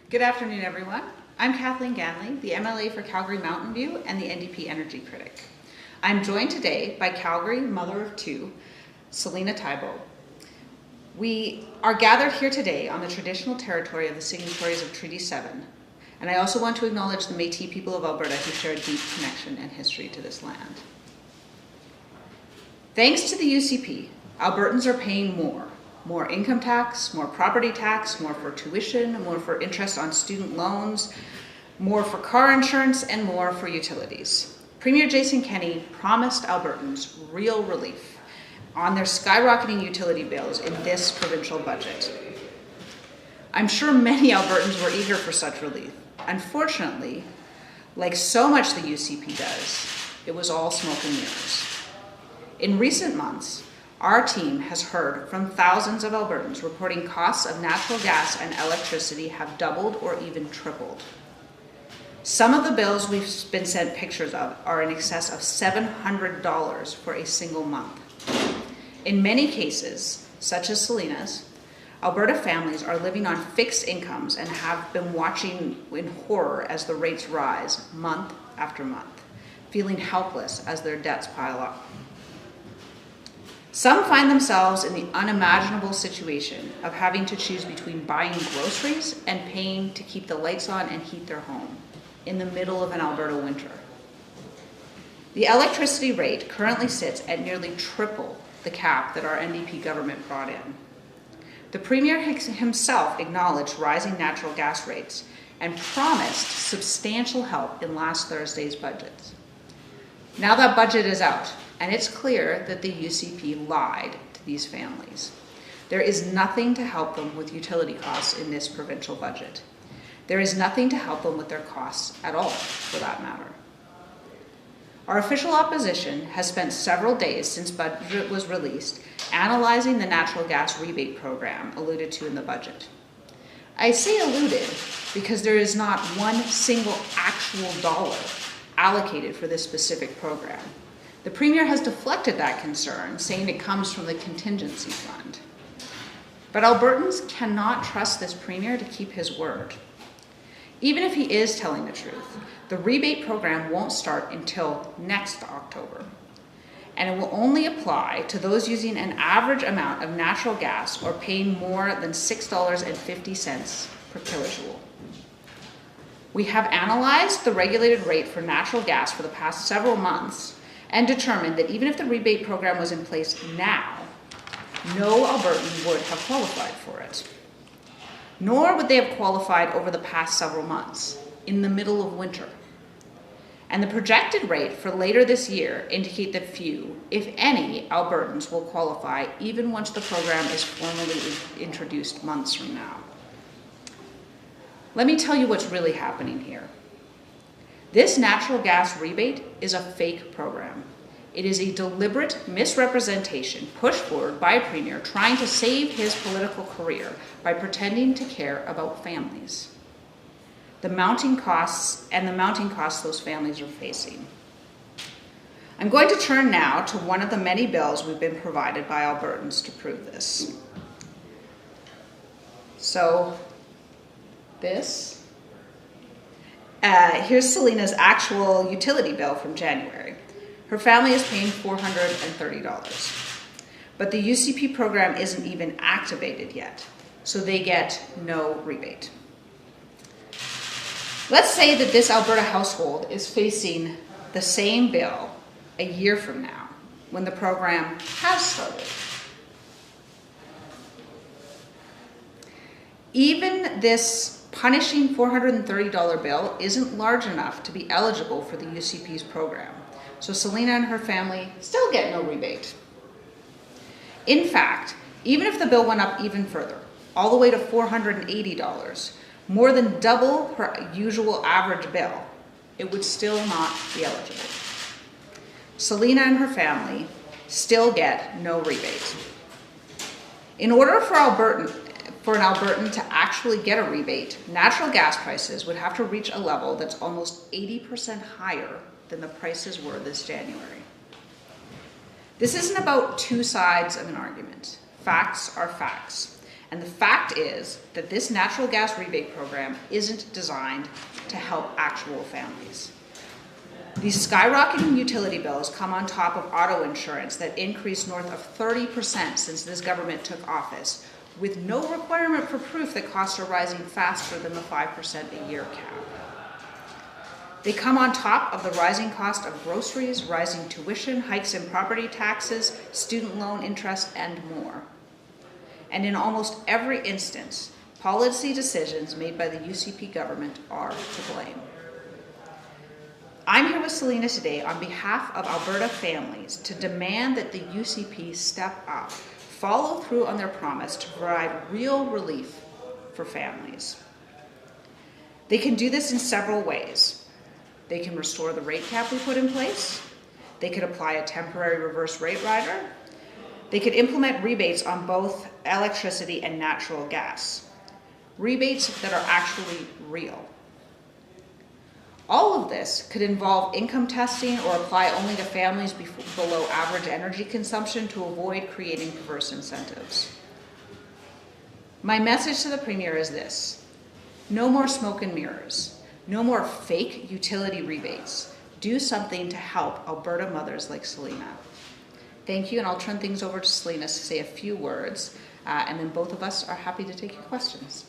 Good afternoon, everyone. I'm Kathleen Ganley, the MLA for Calgary Mountain View and the NDP Energy Critic. I'm joined today by Calgary mother of two, Selina Tybo. We are gathered here today on the traditional territory of the signatories of Treaty 7, and I also want to acknowledge the Métis people of Alberta who share a deep connection and history to this land. Thanks to the UCP, Albertans are paying more income tax, more property tax, more for tuition, more for interest on student loans, more for car insurance, and more for utilities. Premier Jason Kenney promised Albertans real relief on their skyrocketing utility bills in this provincial budget. I'm sure many Albertans were eager for such relief. Unfortunately, like so much the UCP does, it was all smoke and mirrors. In recent months, our team has heard from thousands of Albertans reporting costs of natural gas and electricity have doubled or even tripled. Some of the bills we've been sent pictures of are in excess of $700 for a single month. In many cases, such as Selina's, Alberta families are living on fixed incomes and have been watching in horror as the rates rise month after month, feeling helpless as their debts pile up. Some find themselves in the unimaginable situation of having to choose between buying groceries and paying to keep the lights on and heat their home in the middle of an Alberta winter. The electricity rate currently sits at nearly triple the cap that our NDP government brought in. The Premier himself acknowledged rising natural gas rates and promised substantial help in last Thursday's budget. Now that budget is out, and it's clear that the UCP lied to these families. There is nothing to help them with utility costs in this provincial budget. There is nothing to help them with their costs at all, for that matter. Our official opposition has spent several days since budget was released analyzing the natural gas rebate program alluded to in the budget. I say alluded because there is not one single actual dollar allocated for this specific program. The Premier has deflected that concern, saying it comes from the contingency fund. But Albertans cannot trust this Premier to keep his word. Even if he is telling the truth, the rebate program won't start until next October, and it will only apply to those using an average amount of natural gas or paying more than $6.50 per kilojoule. We have analyzed the regulated rate for natural gas for the past several months and determined that even if the rebate program was in place now, no Albertan would have qualified for it. Nor would they have qualified over the past several months, in the middle of winter. And the projected rate for later this year indicate that few, if any, Albertans will qualify even once the program is formally introduced months from now. Let me tell you what's really happening here. This natural gas rebate is a fake program. It is a deliberate misrepresentation pushed forward by a Premier trying to save his political career by pretending to care about families. The mounting costs those families are facing. I'm going to turn now to one of the many bills we've been provided by Albertans to prove this. So, here's Selina's actual utility bill from January. Her family is paying $430, but the UCP program isn't even activated yet, so they get no rebate. Let's say that this Alberta household is facing the same bill a year from now, when the program has started. Even this punishing $430 bill isn't large enough to be eligible for the UCP's program, so Selina and her family still get no rebate. In fact, even if the bill went up even further, all the way to $480, more than double her usual average bill, it would still not be eligible. Selina and her family still get no rebate. In order for an Albertan to actually get a rebate, natural gas prices would have to reach a level that's almost 80% higher than the prices were this January. This isn't about two sides of an argument. Facts are facts. And the fact is that this natural gas rebate program isn't designed to help actual families. These skyrocketing utility bills come on top of auto insurance that increased north of 30% since this government took office, with no requirement for proof that costs are rising faster than the 5% a year cap. They come on top of the rising cost of groceries, rising tuition, hikes in property taxes, student loan interest, and more. And in almost every instance, policy decisions made by the UCP government are to blame. I'm here with Selena today on behalf of Alberta families to demand that the UCP step up, follow through on their promise to provide real relief for families. They can do this in several ways. They can restore the rate cap we put in place. They could apply a temporary reverse rate rider. They could implement rebates on both electricity and natural gas. Rebates that are actually real. All of this could involve income testing or apply only to families below average energy consumption to avoid creating perverse incentives. My message to the Premier is this: no more smoke and mirrors. No more fake utility rebates. Do something to help Alberta mothers like Selena. Thank you, and I'll turn things over to Selena to say a few words, and then both of us are happy to take your questions.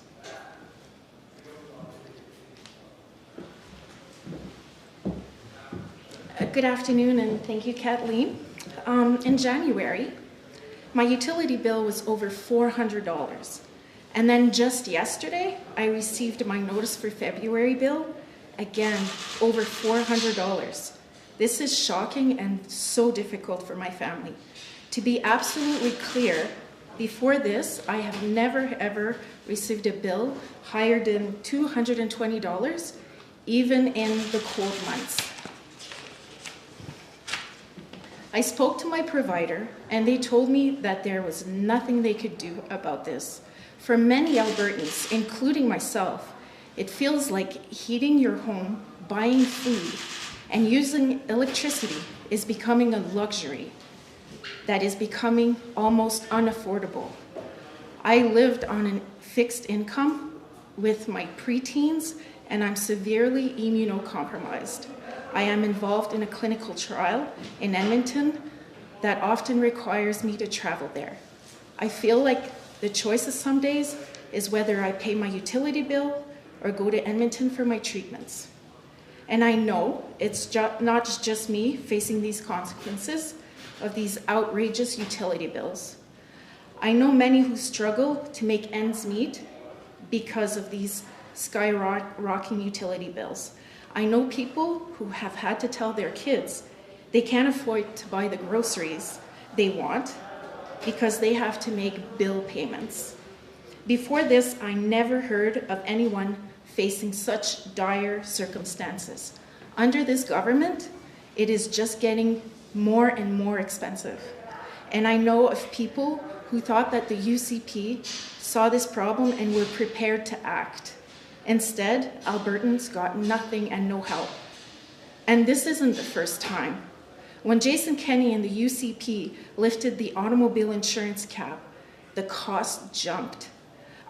Good afternoon, and thank you, Kathleen. In January, my utility bill was over $400. And then just yesterday, I received my notice for February bill, again, over $400. This is shocking and so difficult for my family. To be absolutely clear, before this, I have never ever received a bill higher than $220, even in the cold months. I spoke to my provider, and they told me that there was nothing they could do about this. For many Albertans, including myself, it feels like heating your home, buying food, and using electricity is becoming a luxury that is becoming almost unaffordable. I lived on a fixed income with my preteens, and I'm severely immunocompromised. I am involved in a clinical trial in Edmonton that often requires me to travel there. I feel like the choices some days is whether I pay my utility bill or go to Edmonton for my treatments. And I know it's not just me facing these consequences of these outrageous utility bills. I know many who struggle to make ends meet because of these skyrocketing utility bills. I know people who have had to tell their kids they can't afford to buy the groceries they want because they have to make bill payments. Before this, I never heard of anyone facing such dire circumstances. Under this government, it is just getting more and more expensive. And I know of people who thought that the UCP saw this problem and were prepared to act. Instead, Albertans got nothing and no help. And this isn't the first time. When Jason Kenney and the UCP lifted the automobile insurance cap, the cost jumped.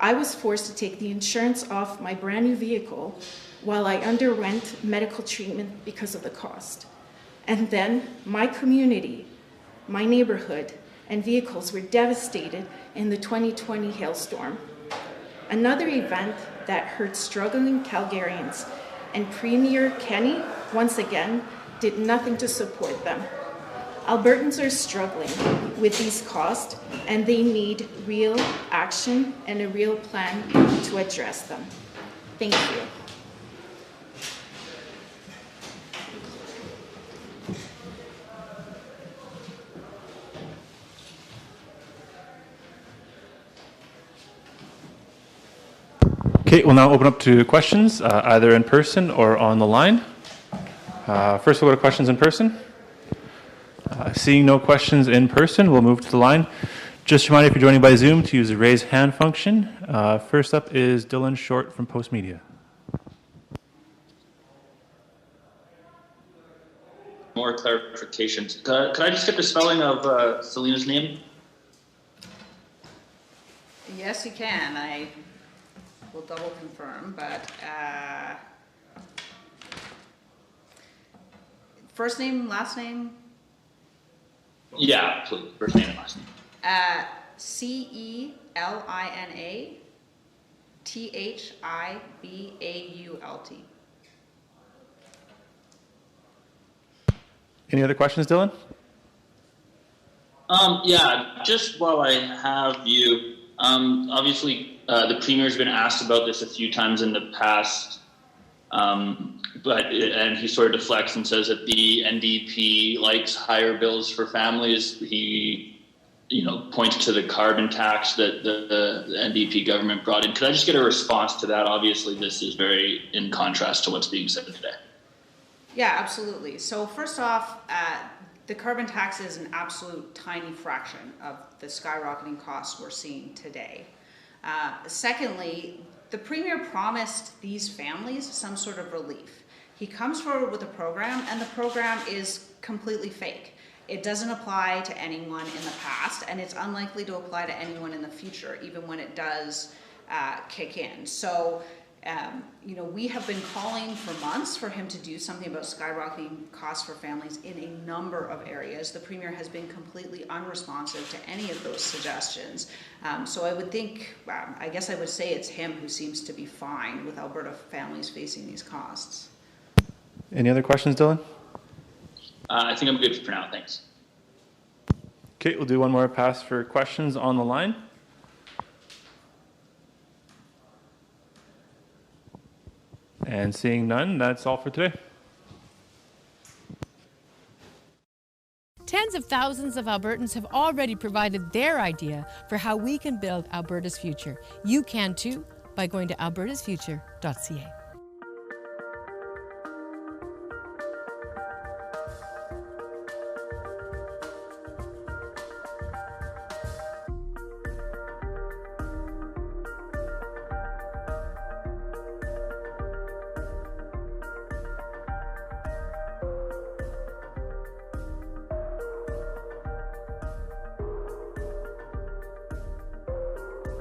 I was forced to take the insurance off my brand new vehicle while I underwent medical treatment because of the cost. And then my community, my neighborhood, and vehicles were devastated in the 2020 hailstorm. Another event that hurt struggling Calgarians, and Premier Kenney, once again, did nothing to support them. Albertans are struggling with these costs, and they need real action and a real plan to address them. Thank you. Okay, we'll now open up to questions, either in person or on the line. First, we'll go to questions in person. Seeing no questions in person, we'll move to the line. Just a reminder, if you're joining by Zoom, to use the raise hand function. First up is Dylan Short from Post Media. More clarifications. Could I just get the spelling of Selena's name? Yes, you can. I will double confirm, but first name, last name? Yeah, absolutely. First name and last name. Celibault. Any other questions, Dylan? Yeah, just while I have you, obviously the Premier's been asked about this a few times in the past, and he sort of deflects and says that the NDP likes higher bills for families. He, points to the carbon tax that the NDP government brought in. Could I just get a response to that? Obviously, this is very in contrast to what's being said today. Yeah, absolutely. So first off, the carbon tax is an absolute tiny fraction of the skyrocketing costs we're seeing today. Secondly, the Premier promised these families some sort of relief. He comes forward with a program, and the program is completely fake. It doesn't apply to anyone in the past, and it's unlikely to apply to anyone in the future, even when it does kick in. So, we have been calling for months for him to do something about skyrocketing costs for families in a number of areas. The Premier has been completely unresponsive to any of those suggestions. So I would think, I guess I would say it's him who seems to be fine with Alberta families facing these costs. Any other questions, Dylan? I think I'm good for now. Thanks. Okay, we'll do one more pass for questions on the line. And seeing none, that's all for today. Tens of thousands of Albertans have already provided their idea for how we can build Alberta's future. You can too by going to albertasfuture.ca.